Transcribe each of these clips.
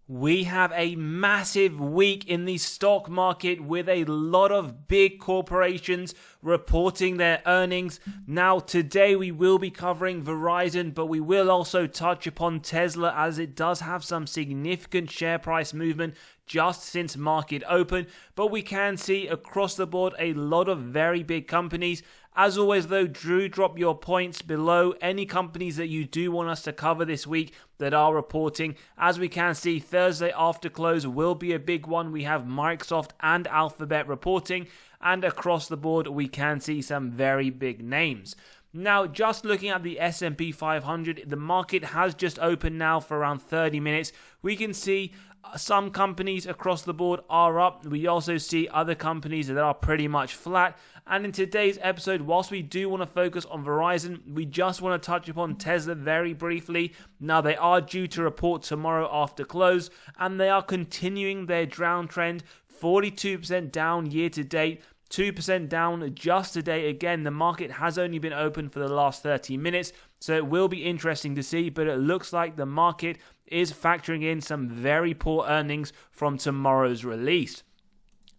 We have a massive week in the stock market with a lot of big corporations reporting their earnings. Now, today we will be covering Verizon, but we will also touch upon Tesla as it does have some significant share price movement just since market open. But we can see across the board a lot of very big companies. As always though, drop your points below any companies that you do want us to cover this week that are reporting. As we can see, Thursday after close will be a big one. We have Microsoft and Alphabet reporting, and across the board we can see some very big names. Now, just looking at the S&P 500, the market has just opened now for around 30 minutes. We can see some companies across the board are up. We also see other companies that are pretty much flat. And in today's episode, whilst we do want to focus on Verizon, we just want to touch upon Tesla very briefly. Now, they are due to report tomorrow after close, and they are continuing their down trend, 42% down year to date. 2% down just today. Again, the market has only been open for the last 30 minutes, so it will be interesting to see, but it looks like the market is factoring in some very poor earnings from tomorrow's release.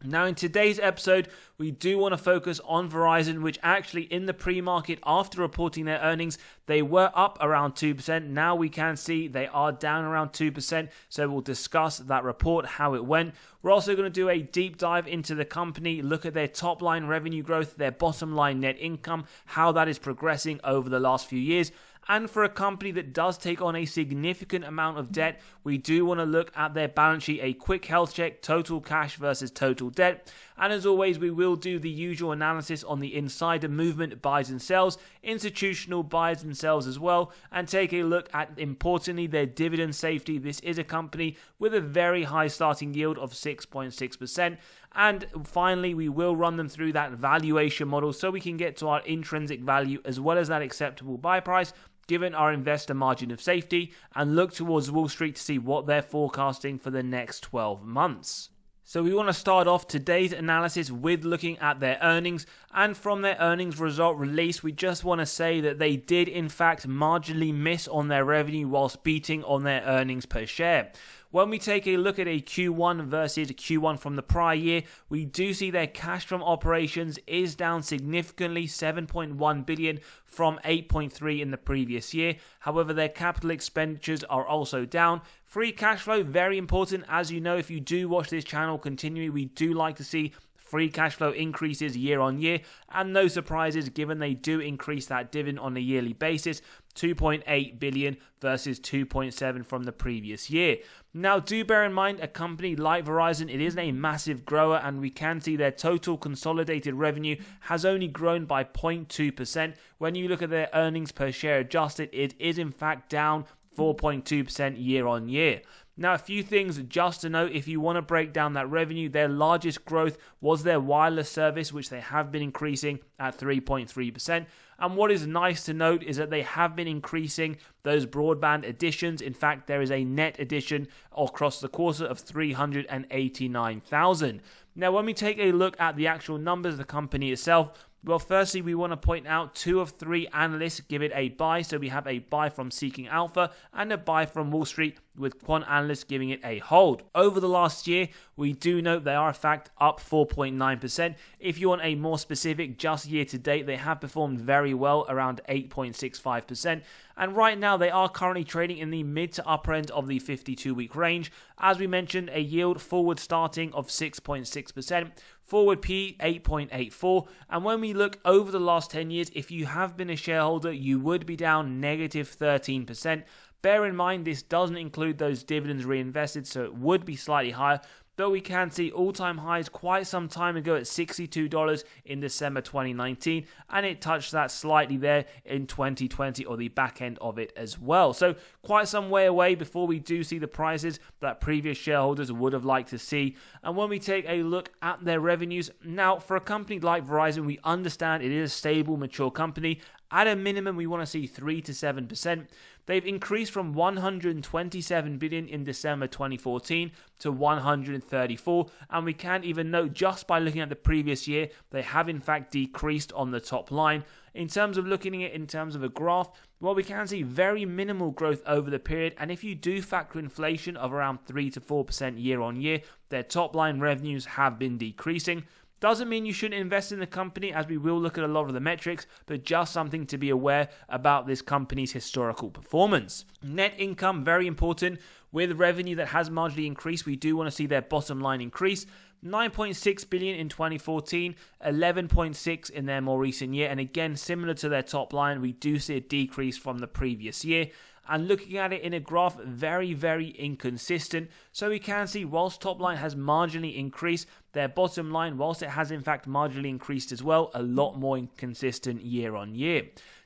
Now, in today's episode, we do want to focus on Verizon, which actually in the pre-market after reporting their earnings, they were up around 2%. Now we can see they are down around 2%. So we'll discuss that report, how it went. We're also going to do a deep dive into the company, look at their top line revenue growth, their bottom line net income, how that is progressing over the last few years. And for a company that does take on a significant amount of debt, we do want to look at their balance sheet, a quick health check, total cash versus total debt. And as always, we will do the usual analysis on the insider movement, buys and sells, institutional buys and sells as well, and take a look at, importantly, their dividend safety. This is a company with a very high starting yield of 6.6%. And finally, we will run them through that valuation model so we can get to our intrinsic value as well as that acceptable buy price, given our investor margin of safety, and look towards Wall Street to see what they're forecasting for the next 12 months. So we want to start off today's analysis with looking at their earnings, and from their earnings result release, we just want to say that they did in fact marginally miss on their revenue whilst beating on their earnings per share. When we take a look at a Q1 versus Q1 from the prior year, we do see their cash from operations is down significantly, 7.1 billion from 8.3 in the previous year. However, their capital expenditures are also down. Free cash flow, very important. As you know, if you do watch this channel continually, we do like to see free cash flow increases year on year, and no surprises given they do increase that dividend on a yearly basis, 2.8 billion versus 2.7 from the previous year. Now, do bear in mind, a company like Verizon, it is a massive grower, and we can see their total consolidated revenue has only grown by 0.2%. When you look at their earnings per share adjusted, it is in fact down 4.2% year on year. Now, a few things just to note if you want to break down that revenue. Their largest growth was their wireless service, which they have been increasing at 3.3%. And what is nice to note is that they have been increasing those broadband additions. In fact, there is a net addition across the quarter of 389,000. Now, when we take a look at the actual numbers of the company itself, well, firstly, we want to point out 2 of 3 analysts give it a buy. So we have a buy from Seeking Alpha and a buy from Wall Street, with quant analysts giving it a hold. Over the last year, we do note they are in fact up 4.9%. If you want a more specific, just year to date, they have performed very well, around 8.65%. And right now, they are currently trading in the mid to upper end of the 52-week range. As we mentioned, a yield forward starting of 6.6%. Forward P 8.84, and when we look over the last 10 years, if you have been a shareholder, you would be down negative 13%. Bear in mind, this doesn't include those dividends reinvested, so it would be slightly higher. Though we can see all-time highs quite some time ago at $62 in December 2019, and it touched that slightly there in 2020, or the back end of it as well. So quite some way away before we do see the prices that previous shareholders would have liked to see. And when we take a look at their revenues, now for a company like Verizon, we understand it is a stable, mature company. At a minimum, we want to see 3 to 7%. They've increased from 127 billion in December 2014 to 134, and we can even note just by looking at the previous year, they have in fact decreased on the top line. In terms of looking at it in terms of a graph, Well, we can see very minimal growth over the period, and if you do factor inflation of around 3 to 4% year on year, their top line revenues have been decreasing. Doesn't mean you shouldn't invest in the company, as we will look at a lot of the metrics, but just something to be aware about this company's historical performance. Net income, very important. With revenue that has marginally increased, we do want to see their bottom line increase. 9.6 billion in 2014, 11.6 in their more recent year, and again, similar to their top line, we do see a decrease from the previous year. And looking at it in a graph, very, very inconsistent. So we can see whilst top line has marginally increased, their bottom line, whilst it has in fact marginally increased as well, a lot more inconsistent year on year.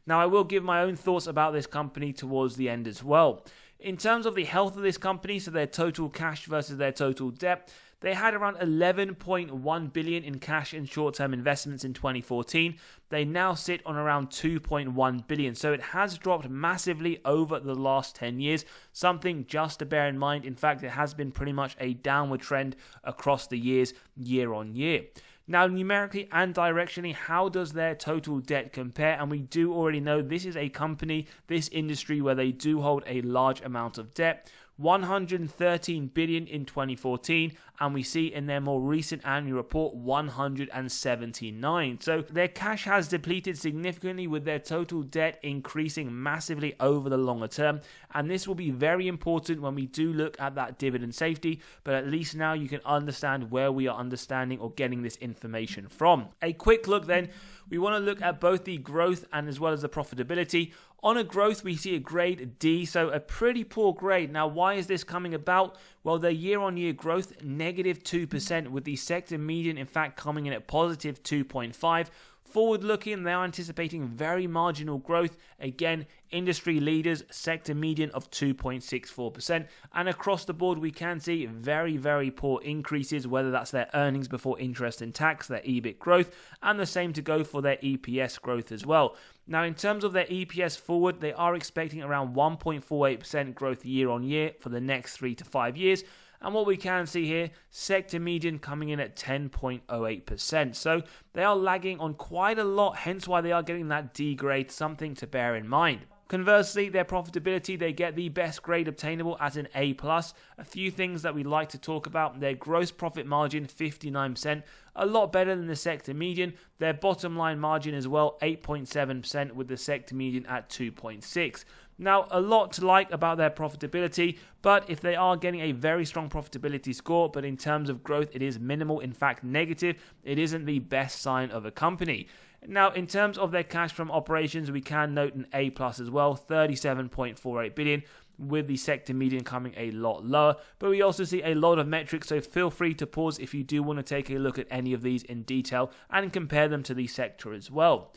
Now, I will give my own thoughts about this company towards the end as well. In terms of the health of this company, so their total cash versus their total debt, they had around 11.1 billion in cash and short-term investments in 2014. They now sit on around 2.1 billion. So it has dropped massively over the last 10 years. Something just to bear in mind. In fact, it has been pretty much a downward trend across the years, year on year. Now, numerically and directionally, how does their total debt compare? And we do already know this is a company, this industry, where they do hold a large amount of debt. 113 billion in 2014, and we see in their more recent annual report 179. So their cash has depleted significantly, with their total debt increasing massively over the longer term, and this will be very important when we do look at that dividend safety, but at least now you can understand where we are understanding or getting this information from. A quick look then, we want to look at both the growth and as well as the profitability. On a growth, we see a grade D, so a pretty poor grade. Now, why is this coming about? Well, their year-on-year growth, negative 2%, with the sector median, in fact, coming in at positive 2.5%. Forward-looking, they are anticipating very marginal growth. Again, industry leaders, sector median of 2.64%. And across the board, we can see very, very poor increases, whether that's their earnings before interest and tax, their EBIT growth, and the same to go for their EPS growth as well. Now, in terms of their EPS forward, they are expecting around 1.48% growth year on year for the next 3 to 5 years. And what we can see here, sector median coming in at 10.08%. So they are lagging on quite a lot, hence why they are getting that D grade, something to bear in mind. Conversely, their profitability, they get the best grade obtainable at an A+. A few things that we like to talk about: their gross profit margin, 59%, a lot better than the sector median. Their bottom line margin as well, 8.7%, with the sector median at 2.6%. Now, a lot to like about their profitability, but if they are getting a very strong profitability score, but in terms of growth, it is minimal, in fact negative, it isn't the best sign of a company. Now, in terms of their cash from operations, we can note an A+ as well, 37.48 billion, with the sector median coming a lot lower. But we also see a lot of metrics, so feel free to pause if you do want to take a look at any of these in detail and compare them to the sector as well.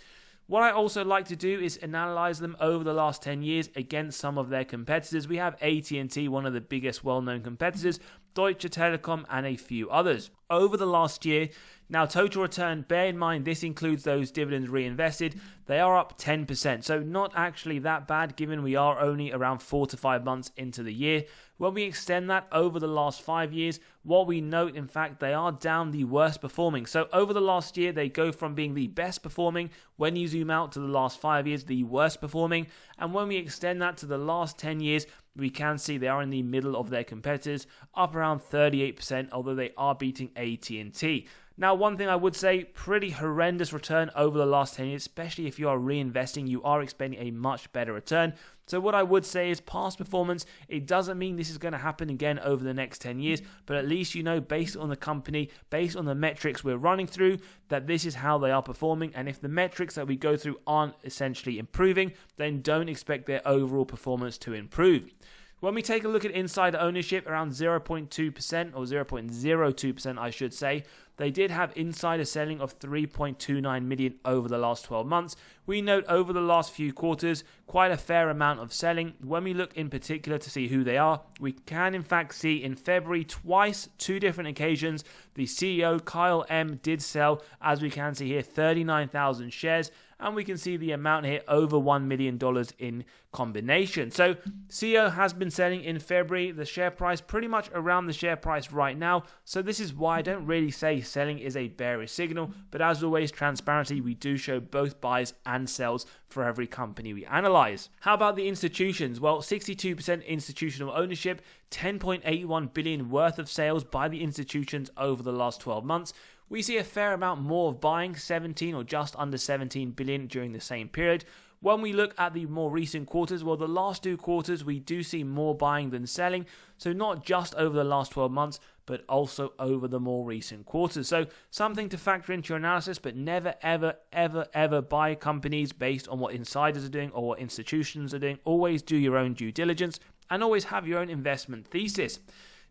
What I also like to do is analyze them over the last 10 years against some of their competitors. We have AT&T, one of the biggest well-known competitors, Deutsche Telekom, and a few others. Over the last year, now total return, bear in mind this includes those dividends reinvested, they are up 10%. So not actually that bad, given we are only around 4 to 5 months into the year. When we extend that over the last 5 years, what we note, in fact, they are down the worst performing. So over the last year, they go from being the best performing, when you zoom out to the last 5 years, the worst performing. And when we extend that to the last 10 years, we can see they are in the middle of their competitors, up around 38%, although they are beating AT&T. Now, one thing I would say, pretty horrendous return over the last 10 years, especially if you are reinvesting, you are expecting a much better return. So what I would say is past performance, it doesn't mean this is going to happen again over the next 10 years, but at least you know, based on the company, based on the metrics we're running through, that this is how they are performing. And if the metrics that we go through aren't essentially improving, then don't expect their overall performance to improve. When we take a look at insider ownership, around 0.2% or 0.02%, I should say, they did have insider selling of 3.29 million over the last 12 months. We note over the last few quarters, quite a fair amount of selling. When we look in particular to see who they are, we can in fact see in February twice, 2 different occasions, the CEO, Kyle M, did sell, as we can see here, 39,000 shares. and we can see the amount here over $1 million in combination. So CEO has been selling in February, the share price pretty much around the share price right now. So this is why I don't really say selling is a bearish signal, but as always, transparency, we do show both buys and sells for every company we analyze. How about the institutions? Well, 62% institutional ownership, 10.81 billion worth of sales by the institutions over the last 12 months. We see a fair amount more of buying, 17 or just under 17 billion during the same period. When we look at the more recent quarters, well, the last 2 quarters, we do see more buying than selling. So not just over the last 12 months, but also over the more recent quarters. So something to factor into your analysis, but never, ever, ever, ever buy companies based on what insiders are doing or what institutions are doing. Always do your own due diligence and always have your own investment thesis.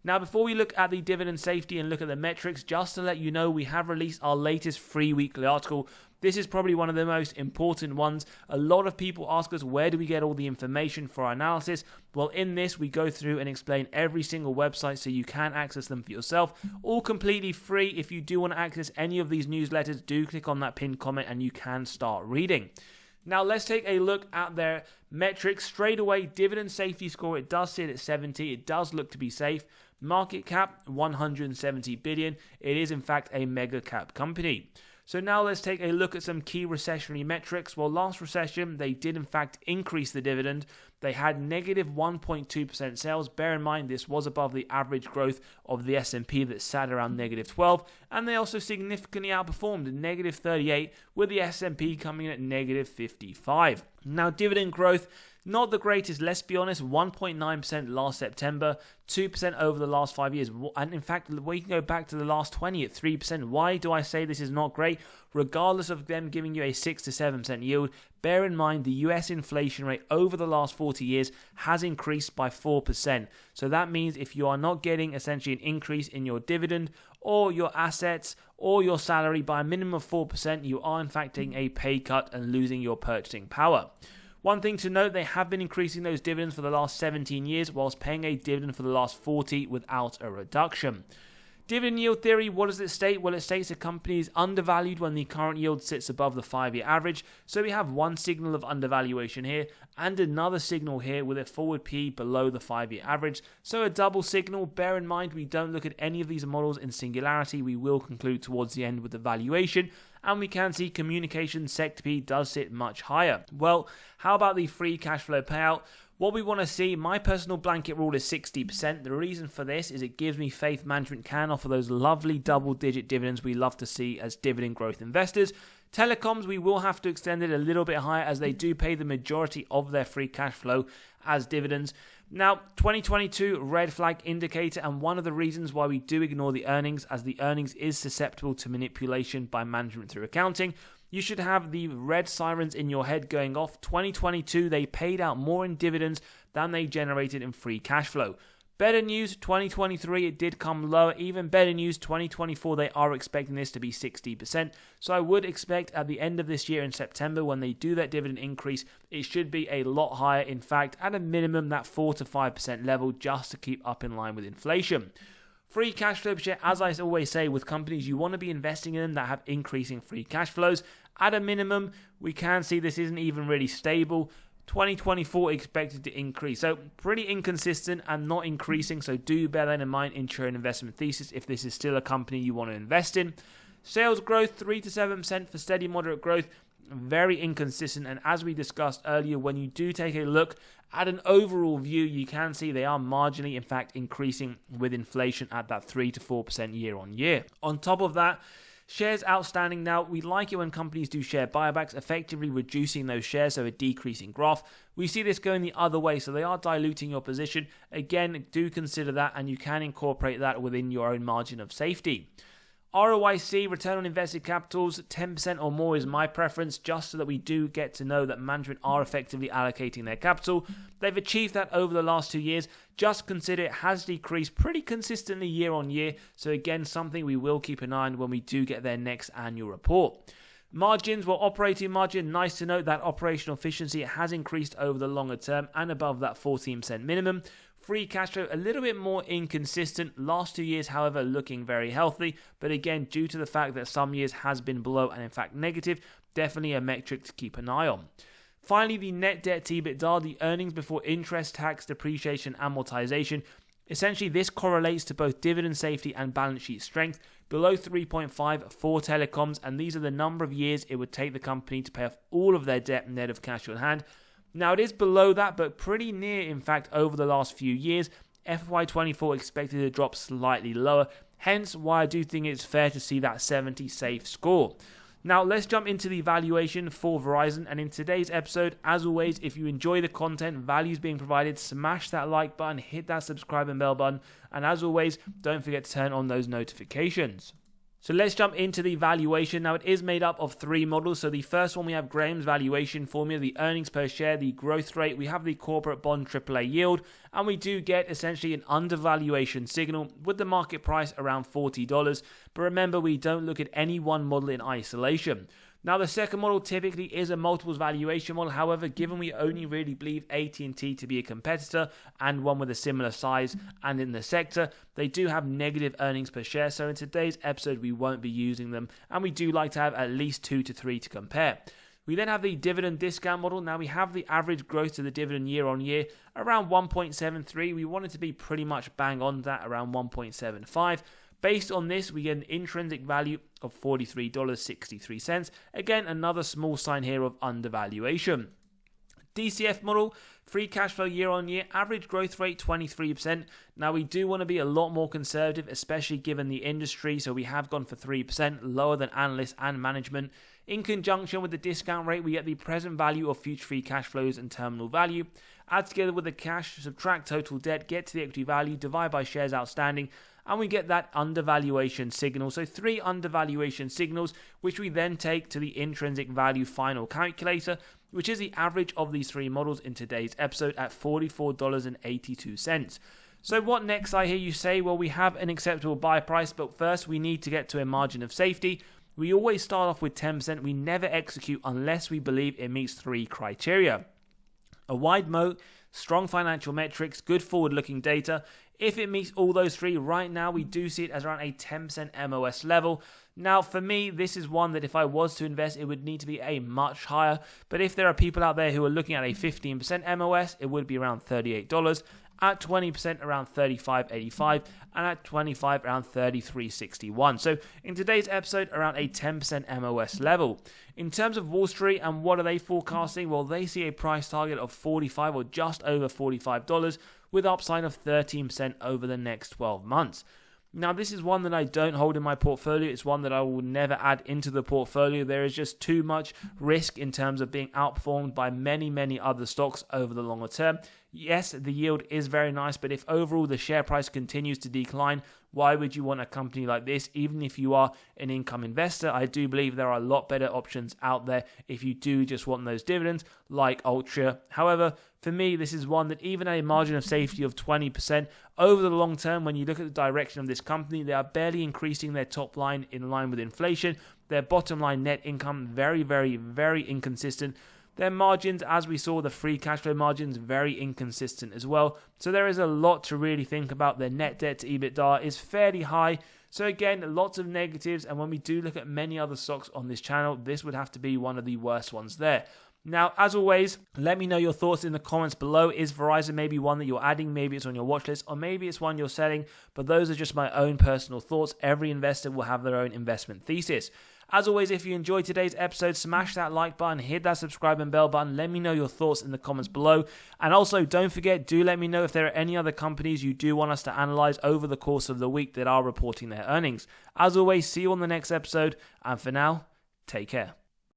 Now, before we look at the dividend safety and look at the metrics, just to let you know, we have released our latest free weekly article. This is probably one of the most important ones. A lot of people ask us, where do we get all the information for our analysis? Well, in this, we go through and explain every single website so you can access them for yourself. All completely free. If you do want to access any of these newsletters, do click on that pinned comment and you can start reading. Now, let's take a look at their metrics. Straight away, dividend safety score, it does sit at 70. It does look to be safe. Market cap, 170 billion. It is, in fact, a mega cap company. So now let's take a look at some key recessionary metrics. Well, last recession, they did, in fact, increase the dividend. They had negative 1.2% sales. Bear in mind, this was above the average growth of the S&P that sat around negative 12. And they also significantly outperformed, negative 38, with the S&P coming in at negative 55. Now, dividend growth, not the greatest, let's be honest, 1.9% last September, 2% over the last 5 years. And in fact, we can go back to the last 20 at 3%. Why do I say this is not great? Regardless of them giving you a 6 to 7% yield, bear in mind the US inflation rate over the last 40 years has increased by 4%. So that means if you are not getting essentially an increase in your dividend or your assets or your salary by a minimum of 4%, you are in fact taking a pay cut and losing your purchasing power. One thing to note, they have been increasing those dividends for the last 17 years whilst paying a dividend for the last 40 without a reduction. Dividend yield theory, what does it state? Well, it states a company is undervalued when the current yield sits above the 5-year average. So we have one signal of undervaluation here and another signal here with a forward P below the 5-year average. So a double signal. Bear in mind, we don't look at any of these models in singularity. We will conclude towards the end with the valuation. And we can see communication sector P does sit much higher. Well, how about the free cash flow payout? What we want to see, my personal blanket rule is 60%. The reason for this is it gives me faith management can offer those lovely double-digit dividends we love to see as dividend growth investors. Telecoms, we will have to extend it a little bit higher as they do pay the majority of their free cash flow as dividends. Now, 2022 red flag indicator, and one of the reasons why we do ignore the earnings, as the earnings is susceptible to manipulation by management through accounting. You should have the red sirens in your head going off. 2022, they paid out more in dividends than they generated in free cash flow. Better news, 2023, it did come lower. Even better news, 2024, they are expecting this to be 60%. So I would expect at the end of this year in September, when they do that dividend increase, it should be a lot higher. In fact, at a minimum, that 4 to 5% level, just to keep up in line with inflation. Free cash flow per share, as I always say, with companies, you want to be investing in them that have increasing free cash flows. At a minimum, we can see this isn't even really stable. 2024 expected to increase. So pretty inconsistent and not increasing. So do bear that in mind into your investment thesis if this is still a company you want to invest in. Sales growth, 3 to 7% for steady moderate growth. Very inconsistent. And as we discussed earlier, when you do take a look at an overall view, you can see they are marginally, in fact, increasing with inflation at that 3 to 4% year on year. On top of that, shares outstanding now, we like it when companies do share buybacks, effectively reducing those shares, so a decreasing graph. We see this going the other way, so they are diluting your position. Again, do consider that, and you can incorporate that within your own margin of safety. ROIC, return on invested capitals, 10% or more is my preference, just so that we do get to know that management are effectively allocating their capital. They've achieved that over the last 2 years. Just consider it has decreased pretty consistently year on year. So again, something we will keep an eye on when we do get their next annual report. Margins, well, operating margin, nice to note that operational efficiency has increased over the longer term and above that 14% minimum. Free cash flow a little bit more inconsistent. Last 2 years, however, looking very healthy. But again, due to the fact that some years has been below and in fact negative, definitely a metric to keep an eye on. Finally, the net debt to EBITDA, the earnings before interest, tax, depreciation, amortization. Essentially, this correlates to both dividend safety and balance sheet strength. Below 3.5 for telecoms, and these are the number of years it would take the company to pay off all of their debt net of cash on hand. Now, it is below that, but pretty near, in fact, over the last few years. FY24 expected to drop slightly lower, hence why I do think it's fair to see that 70 safe score. Now, let's jump into the valuation for Verizon, and in today's episode, as always, if you enjoy the content, values being provided, smash that like button, hit that subscribe and bell button, and as always, don't forget to turn on those notifications. So let's jump into the valuation. Now, it is made up of 3 models. So the first one, we have Graham's valuation formula, the earnings per share, the growth rate. We have the corporate bond AAA yield, and we do get essentially an undervaluation signal with the market price around $40. But remember, we don't look at any one model in isolation. Now, the second model typically is a multiples valuation model. However, given we only really believe AT&T to be a competitor and one with a similar size and in the sector, they do have negative earnings per share. So in today's episode, we won't be using them. And we do like to have at least 2 to 3 to compare. We then have the dividend discount model. Now, we have the average growth to the dividend year on year around 1.73. We want it to be pretty much bang on that, around 1.75. Based on this, we get an intrinsic value of $43.63. Again, another small sign here of undervaluation. DCF model, free cash flow year on year, average growth rate 23%. Now, we do want to be a lot more conservative, especially given the industry, so we have gone for 3%, lower than analysts and management. In conjunction with the discount rate, we get the present value of future free cash flows and terminal value. Add together with the cash, subtract total debt, get to the equity value, divide by shares outstanding, and we get that undervaluation signal. So 3 undervaluation signals, which we then take to the intrinsic value final calculator, which is the average of these 3 models in today's episode at $44.82. So what next, I hear you say? Well, we have an acceptable buy price, but first we need to get to a margin of safety. We always start off with 10%. We never execute unless we believe it meets 3 criteria. A wide moat, strong financial metrics, good forward-looking data. If it meets all those 3, right now we do see it as around a 10% MOS level. Now, for me, this is one that if I was to invest, it would need to be a much higher. But if there are people out there who are looking at a 15% MOS, it would be around $38. At 20%, around $35.85, and at 25%, around $33.61. So in today's episode, around a 10% MOS level. In terms of Wall Street and what are they forecasting? Well, they see a price target of $45 or just over $45 with upside of 13% over the next 12 months. Now, this is one that I don't hold in my portfolio. It's one that I will never add into the portfolio. There is just too much risk in terms of being outperformed by many, many other stocks over the longer term. Yes, the yield is very nice, but if overall the share price continues to decline, why would you want a company like this? Even if you are an income investor, I do believe there are a lot better options out there if you do just want those dividends, like Ultra. However, for me, this is one that even at a margin of safety of 20%, over the long term, when you look at the direction of this company, they are barely increasing their top line in line with inflation. Their bottom line net income, very, very, very inconsistent. Their margins, as we saw, the free cash flow margins, very inconsistent as well. So there is a lot to really think about. Their net debt to EBITDA is fairly high. So again, lots of negatives. And when we do look at many other stocks on this channel, this would have to be one of the worst ones there. Now, as always, let me know your thoughts in the comments below. Is Verizon maybe one that you're adding? Maybe it's on your watch list, or maybe it's one you're selling. But those are just my own personal thoughts. Every investor will have their own investment thesis. As always, if you enjoyed today's episode, smash that like button, hit that subscribe and bell button. Let me know your thoughts in the comments below. And also, don't forget, do let me know if there are any other companies you do want us to analyze over the course of the week that are reporting their earnings. As always, see you on the next episode. And for now, take care.